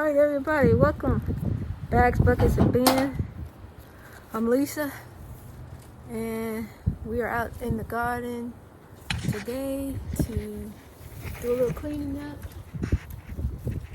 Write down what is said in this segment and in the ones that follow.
Alright everybody, welcome. Bags, Buckets, and Beans. I'm Lisa, and we are out in the garden today to do a little cleaning up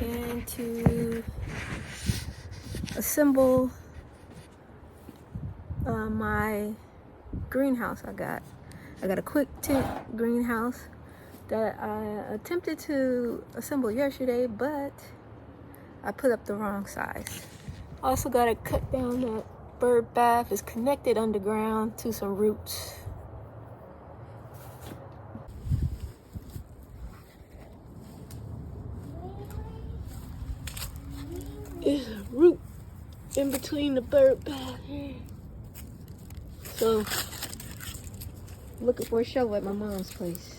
and to assemble my greenhouse I got a Quictent Greenhouse that I attempted to assemble yesterday, but I put up the wrong size. Also got to cut down that bird bath. It's connected underground to some roots. There's a root in between the bird bath here. So, looking for a shovel at my mom's place.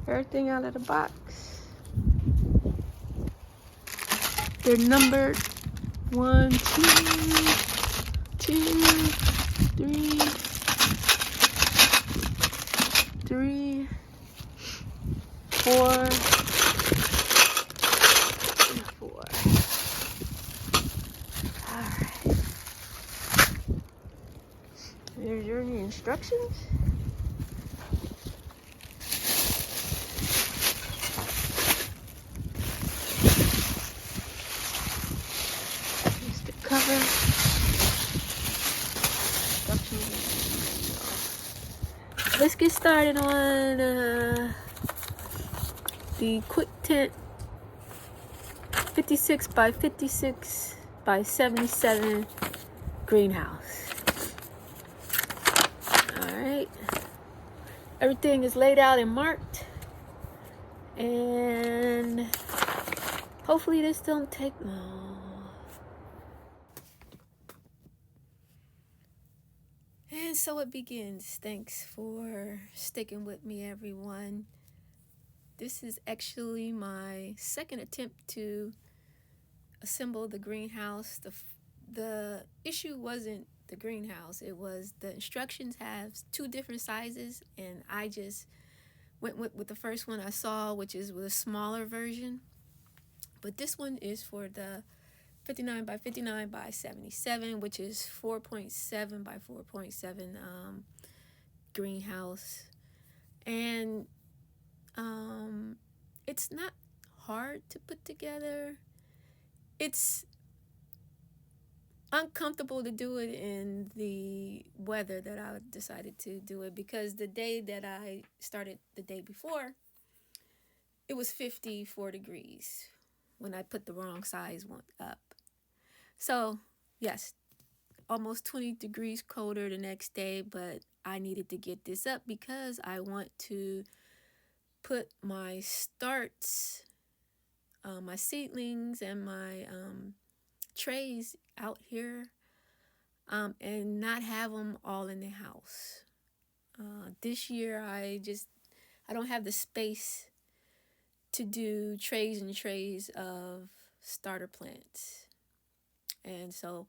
Everything out of the box. They're numbered 1, 2, 2, 3, 3, 4, and 4. Alright. There's your instructions. Cover. Let's get started on the Quictent 56x56x77 greenhouse. Alright. Everything is laid out and marked. And hopefully this don't take long. And so it begins. Thanks for sticking with me, everyone. This is actually my second attempt to assemble the greenhouse. The issue wasn't the greenhouse. It was the instructions have 2 different sizes, and I just went with the first one I saw, which is with a smaller version. But this one is for the 59 by 59 by 77, which is 4.7 by 4.7 greenhouse. And it's not hard to put together. It's uncomfortable to do it in the weather that I decided to do it, because the day that I started the day before, it was 54 degrees when I put the wrong size one up. So yes, almost 20 degrees colder the next day, but I needed to get this up because I want to put my starts, my seedlings and my trays out here, and not have them all in the house. This year I don't have the space to do trays and trays of starter plants. And so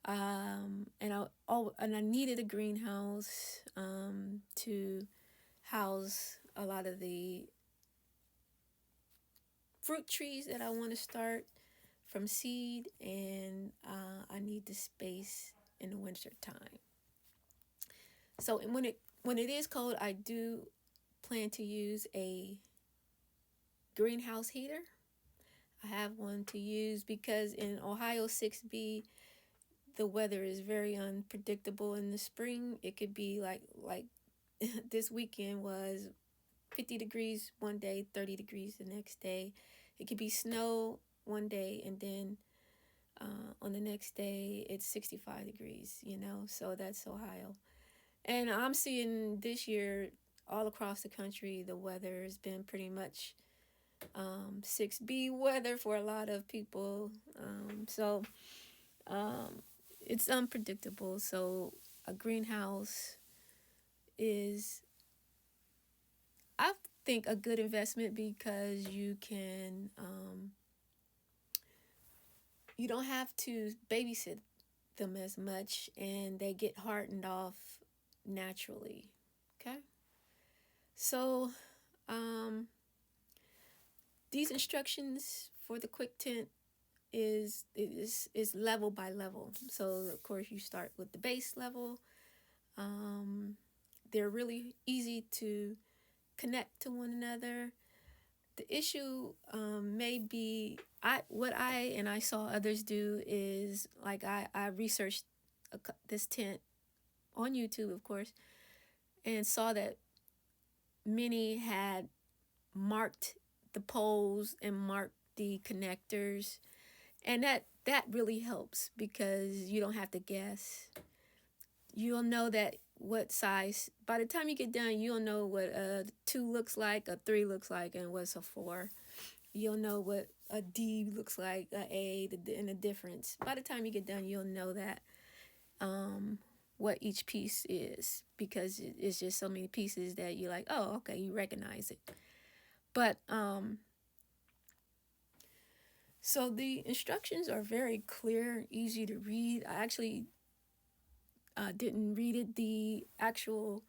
and I needed a greenhouse to house a lot of the fruit trees that I want to start from seed, and I need the space in the winter time. So when it is cold, I do plan to use a greenhouse heater. I have one to use because in Ohio 6B, the weather is very unpredictable in the spring. It could be like this weekend was 50 degrees one day, 30 degrees the next day. It could be snow one day, and then on the next day it's 65 degrees, so that's Ohio. And I'm seeing this year all across the country, the weather has been pretty much 6B weather for a lot of people. So it's unpredictable. So a greenhouse is, I think, a good investment because you don't have to babysit them as much, and they get hardened off naturally. Okay. So these instructions for the Quictent is level by level. So of course you start with the base level. They're really easy to connect to one another. The issue may be what I saw others do is, like, I researched this tent on YouTube, of course, and saw that many had marked the poles and marked the connectors, and that really helps because you don't have to guess. You'll know that what size, by the time you get done, you'll know what a 2 looks like, a 3 looks like, and what's a 4. You'll know what a D looks like, a A, and the difference. By the time you get done, you'll know that what each piece is, because it's just so many pieces that you're like, oh, okay, you recognize it. But so the instructions are very clear, easy to read. I actually didn't read it. The actual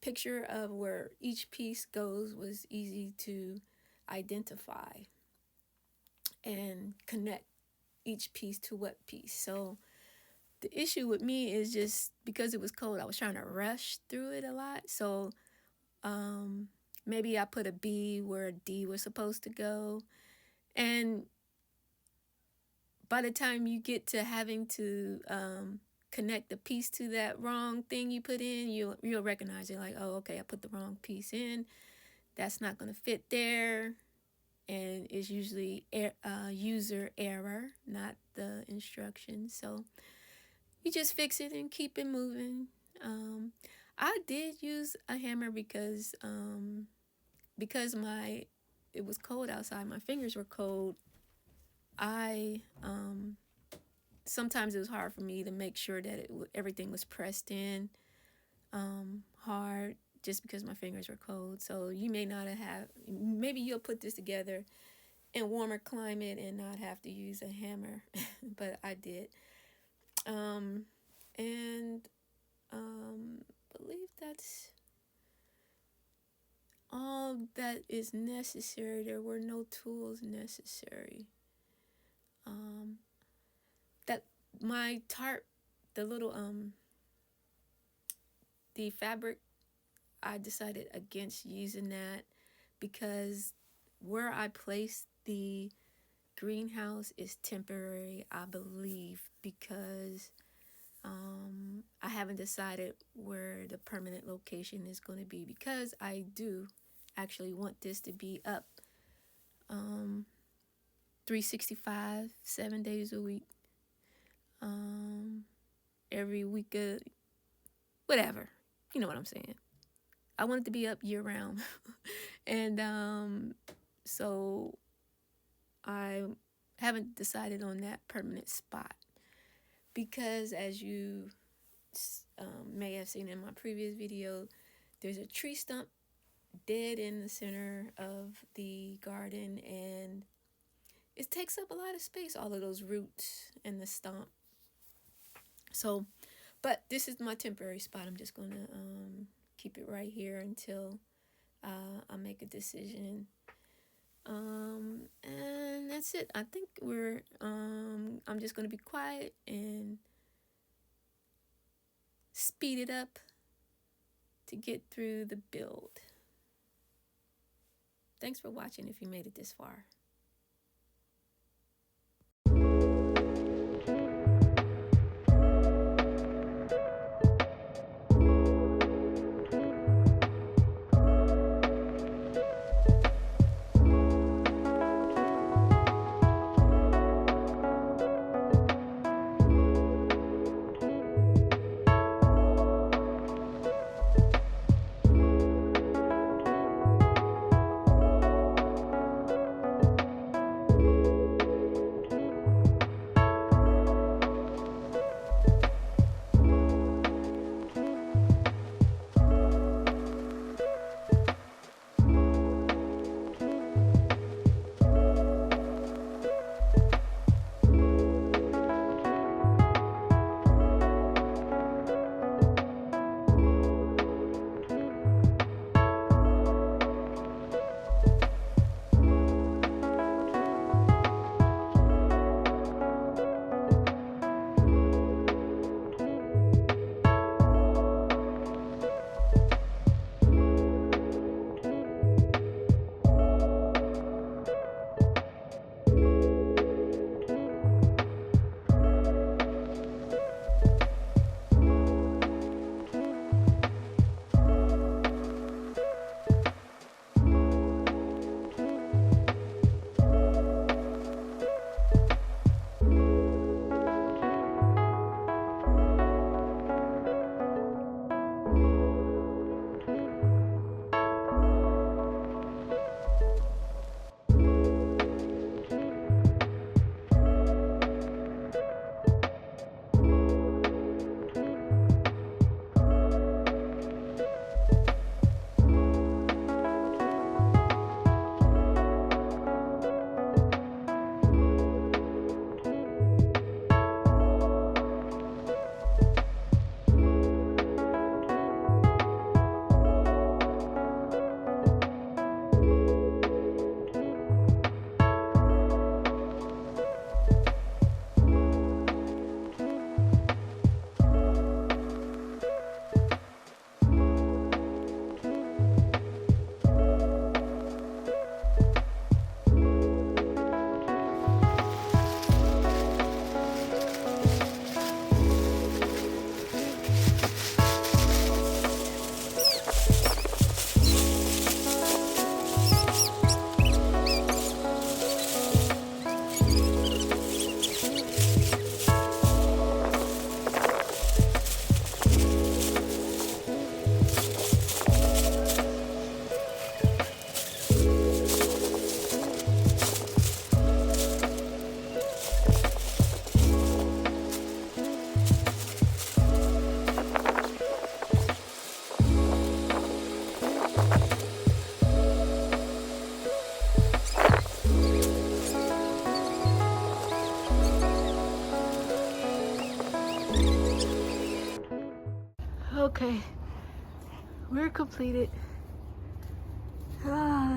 picture of where each piece goes was easy to identify and connect each piece to what piece. So the issue with me is just because it was cold, I was trying to rush through it a lot. So maybe I put a B where a D was supposed to go. And by the time you get to having to connect the piece to that wrong thing you put in, you'll recognize it, like, oh, okay, I put the wrong piece in. That's not going to fit there. And it's usually user error, not the instructions. So you just fix it and keep it moving. I did use a hammer because it was cold outside. My fingers were cold. Sometimes it was hard for me to make sure that everything was pressed in hard, just because my fingers were cold. So you may not maybe you'll put this together in warmer climate and not have to use a hammer, but I did. And believe all that is necessary. There were no tools necessary. That my tarp, the little the fabric, I decided against using that because where I placed the greenhouse is temporary, I believe, because I haven't decided where the permanent location is going to be, because I do actually want this to be up 365, 7 days a week, every week, whatever, you know what I'm saying. I want it to be up year round. And so I haven't decided on that permanent spot, because as you may have seen in my previous video, there's a tree stump dead in the center of the garden, and it takes up a lot of space, all of those roots and the stump. So, but this is my temporary spot. I'm just going to keep it right here until I make a decision. And that's it. I think I'm just going to be quiet and speed it up to get through the build. Thanks for watching if you made it this far. Okay, we're completed.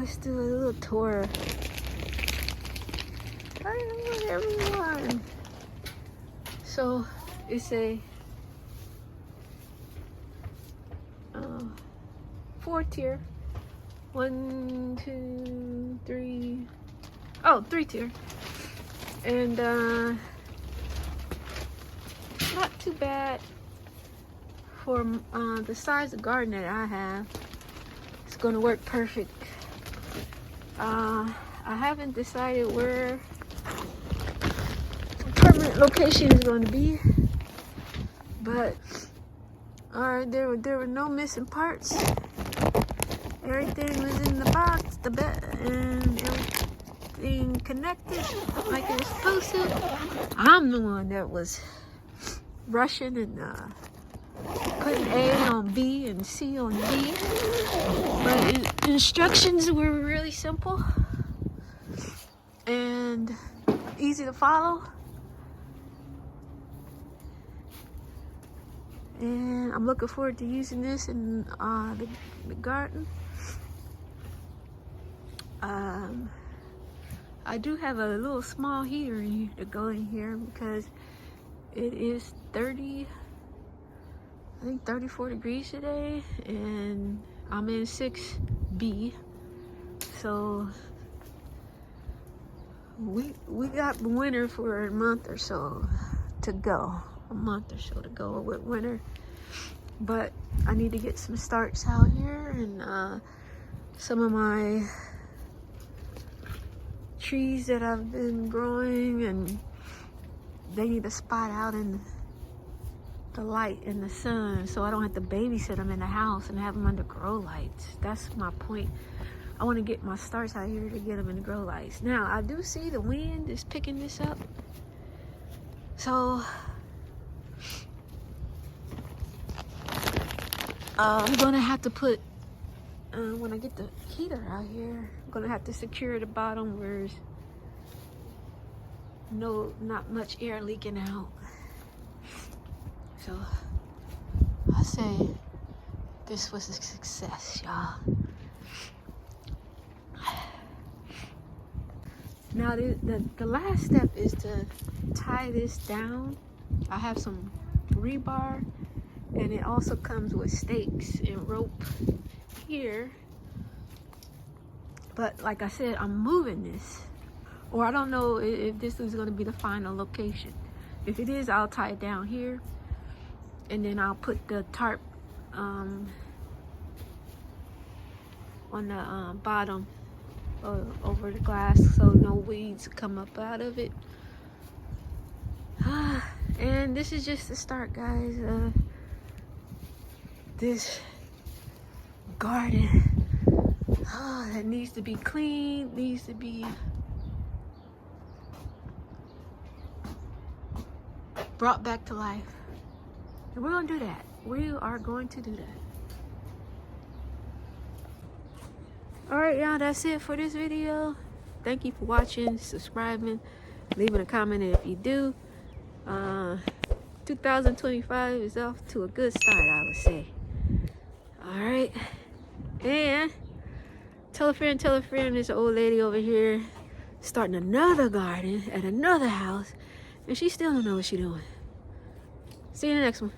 let's do a little tour. Hi everyone. So it's a 4-tier. 1, 2, 3. Oh, 3-tier. And not too bad for the size of garden that I have. It's gonna work perfect. I haven't decided where the permanent location is going to be, but there were no missing parts. Everything was in the box, the bed, and everything connected like it was supposed to. I'm the one that was rushing and putting A on B and C on D. But the instructions were really simple and easy to follow. And I'm looking forward to using this in the garden. I do have a little small heater in here to go in here because it is 34 degrees today, and I'm in 6B. So we got winter for a month or so to go. With winter. But I need to get some starts out here, and some of my trees that I've been growing, and they need a spot out in the light in the sun, so I don't have to babysit them in the house and have them under grow lights. That's my point. I want to get my starts out here to get them in the grow lights. Now I do see the wind is picking this up, so I'm gonna have to put when I get the heater out here, I'm gonna have to secure the bottom where there's not much air leaking out. So I say this was a success, y'all. Now the last step is to tie this down. I have some rebar, and it also comes with stakes and rope here. But like I said, I'm moving this, or I don't know if this is going to be the final location. If it is, I'll tie it down here, and then I'll put the tarp on the bottom over the glass so no weeds come up out of it. And this is just the start, guys. This garden that needs to be cleaned, needs to be brought back to life. And we're gonna do that. We are going to do that. Alright, y'all, that's it for this video. Thank you for watching, subscribing, leaving a comment if you do. 2025 is off to a good start, I would say. Alright, and tell a friend, there's an old lady over here starting another garden at another house, and she still don't know what she's doing. See you in the next one.